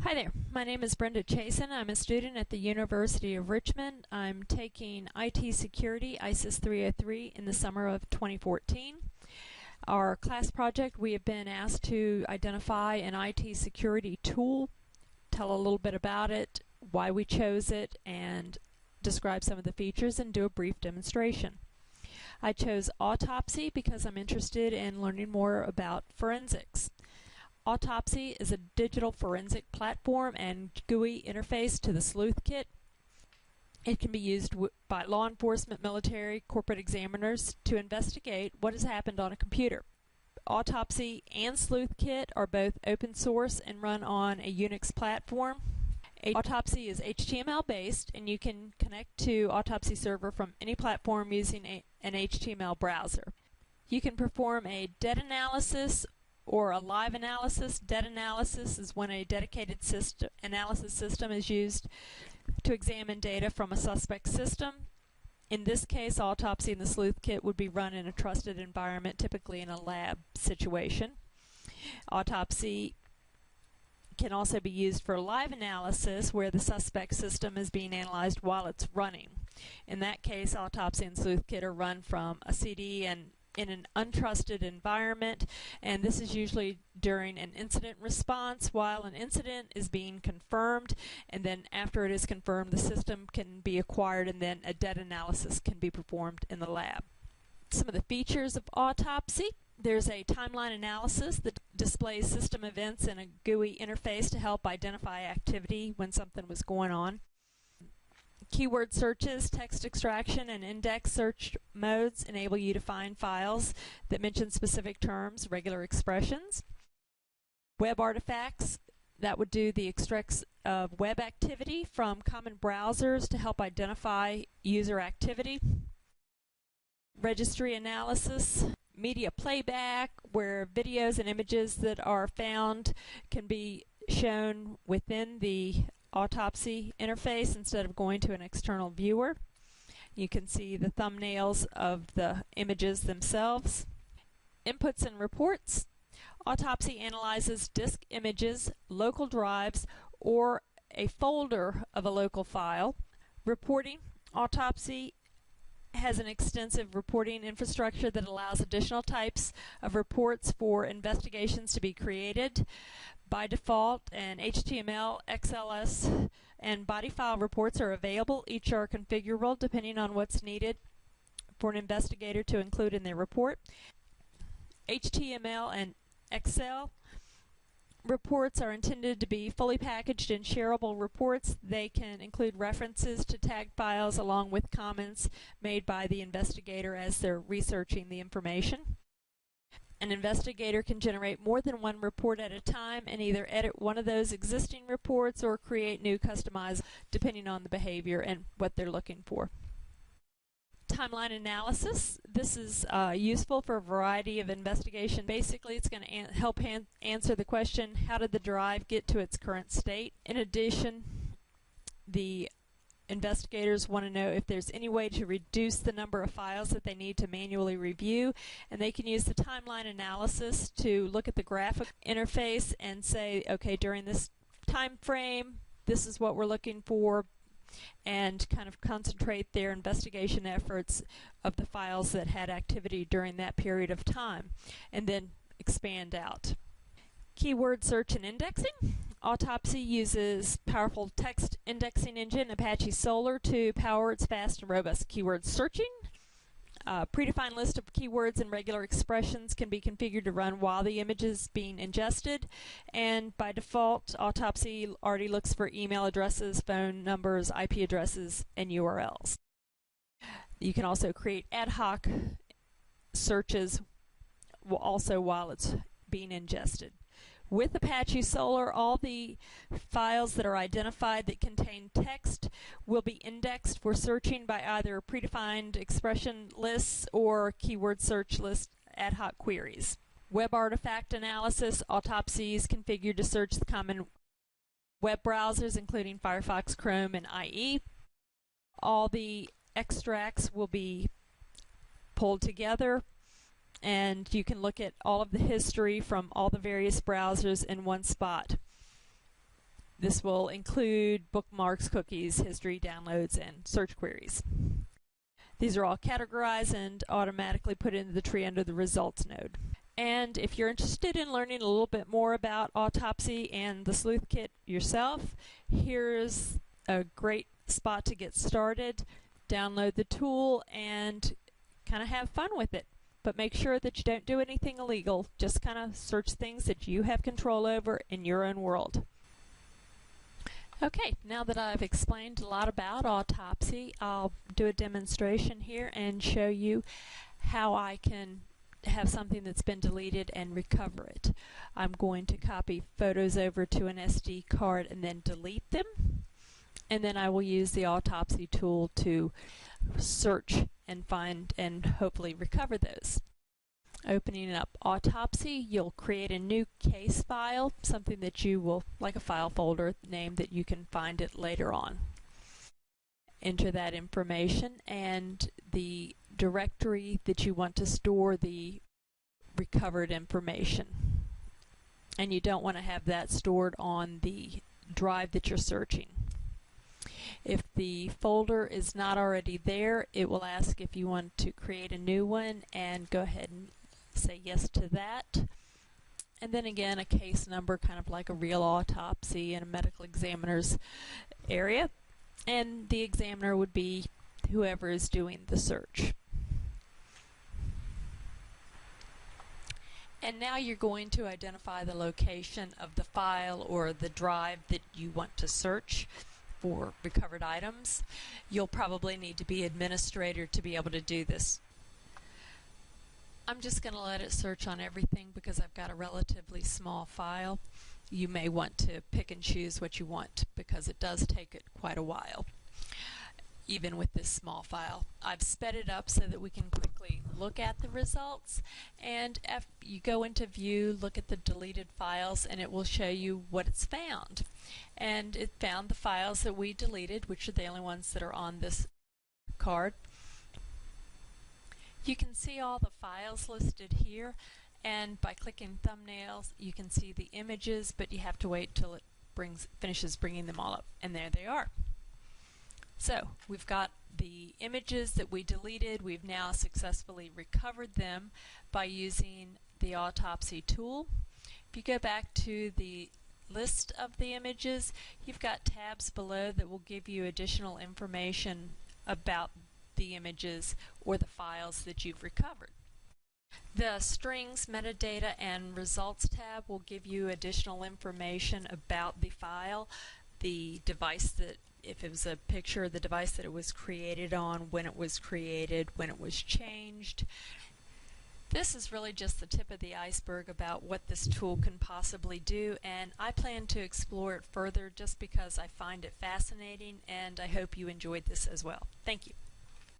Hi there, my name is Brenda Chasen. I'm a student at the University of Richmond. I'm taking IT Security ISIS 303 in the summer of 2014. Our class project, we have been asked to identify an IT security tool, tell a little bit about it, why we chose it, and describe some of the features and do a brief demonstration. I chose Autopsy because I'm interested in learning more about forensics. Autopsy is a digital forensic platform and GUI interface to the Sleuth Kit. It can be used by law enforcement, military, corporate examiners to investigate what has happened on a computer. Autopsy and Sleuth Kit are both open source and run on a Unix platform. Autopsy is HTML based, and you can connect to Autopsy server from any platform using an HTML browser. You can perform a dead analysis or a live analysis. Dead analysis is when a dedicated analysis system is used to examine data from a suspect system. In this case, Autopsy and the Sleuth Kit would be run in a trusted environment, typically in a lab situation. Autopsy can also be used for live analysis where the suspect system is being analyzed while it's running. In that case, Autopsy and Sleuth Kit are run from a CD and in an untrusted environment, and this is usually during an incident response while an incident is being confirmed, and then after it is confirmed, the system can be acquired and then a dead analysis can be performed in the lab. Some of the features of Autopsy: there's a timeline analysis that displays system events in a GUI interface to help identify activity when something was going on. Keyword searches, text extraction, and index search modes enable you to find files that mention specific terms, regular expressions. Web artifacts, that would do the extracts of web activity from common browsers to help identify user activity. Registry analysis, media playback, where videos and images that are found can be shown within the Autopsy interface instead of going to an external viewer. You can see the thumbnails of the images themselves. Inputs and reports. Autopsy analyzes disk images, local drives, or a folder of a local file. Reporting. Autopsy has an extensive reporting infrastructure that allows additional types of reports for investigations to be created. By default, an HTML, XLS, and body file reports are available. Each are configurable depending on what's needed for an investigator to include in their report. HTML and Excel reports are intended to be fully packaged and shareable reports. They can include references to tagged files along with comments made by the investigator as they're researching the information. An investigator can generate more than one report at a time and either edit one of those existing reports or create new customized depending on the behavior and what they're looking for. Timeline analysis. This is useful for a variety of investigation. Basically, it's going to help answer the question, how did the drive get to its current state? In addition, the investigators want to know if there's any way to reduce the number of files that they need to manually review, and they can use the timeline analysis to look at the graphic interface and say, okay, during this time frame, this is what we're looking for, and kind of concentrate their investigation efforts of the files that had activity during that period of time, and then expand out. Keyword search and indexing. Autopsy uses powerful text indexing engine Apache Solr to power its fast and robust keyword searching. A predefined list of keywords and regular expressions can be configured to run while the image is being ingested, and by default, Autopsy already looks for email addresses, phone numbers, IP addresses, and URLs. You can also create ad hoc searches also while it's being ingested. With Apache Solr, all the files that are identified that contain text will be indexed for searching by either predefined expression lists or keyword search list ad hoc queries. Web artifact analysis. Autopsy is configured to search the common web browsers, including Firefox, Chrome, and IE. All the extracts will be pulled together, and you can look at all of the history from all the various browsers in one spot. This will include bookmarks, cookies, history, downloads, and search queries. These are all categorized and automatically put into the tree under the results node. And if you're interested in learning a little bit more about Autopsy and the Sleuth Kit yourself, here's a great spot to get started. Download the tool and kind of have fun with it. But make sure that you don't do anything illegal. Just kind of search things that you have control over in your own world. Okay, now that I've explained a lot about Autopsy, I'll do a demonstration here and show you how I can have something that's been deleted and recover it. I'm going to copy photos over to an SD card and then delete them. And then I will use the Autopsy tool to search and find and hopefully recover those. Opening up Autopsy, you'll create a new case file, something that you will, like a file folder name that you can find it later on. Enter that information and the directory that you want to store the recovered information. And you don't want to have that stored on the drive that you're searching. If the folder is not already there, it will ask if you want to create a new one, and go ahead and say yes to that. And then again, a case number, kind of like a real autopsy in a medical examiner's area. And the examiner would be whoever is doing the search. And now you're going to identify the location of the file or the drive that you want to search for recovered items. You'll probably need to be administrator to be able to do this. I'm just going to let it search on everything because I've got a relatively small file. You may want to pick and choose what you want because it does take it quite a while, even with this small file. I've sped it up so that we can quickly look at the results, and if you go into view, look at the deleted files, and it will show you what it's found. And it found the files that we deleted, which are the only ones that are on this card. You can see all the files listed here, and by clicking thumbnails you can see the images, but you have to wait till it finishes bringing them all up, and there they are. So we've got the images that we deleted. We've now successfully recovered them by using the Autopsy tool. If you go back to the list of the images, you've got tabs below that will give you additional information about the images or the files that you've recovered. The strings, metadata, and results tab will give you additional information about the file, the device that, if it was a picture, the device that it was created on, when it was created, when it was changed. This is really just the tip of the iceberg about what this tool can possibly do, and I plan to explore it further just because I find it fascinating, and I hope you enjoyed this as well. Thank you.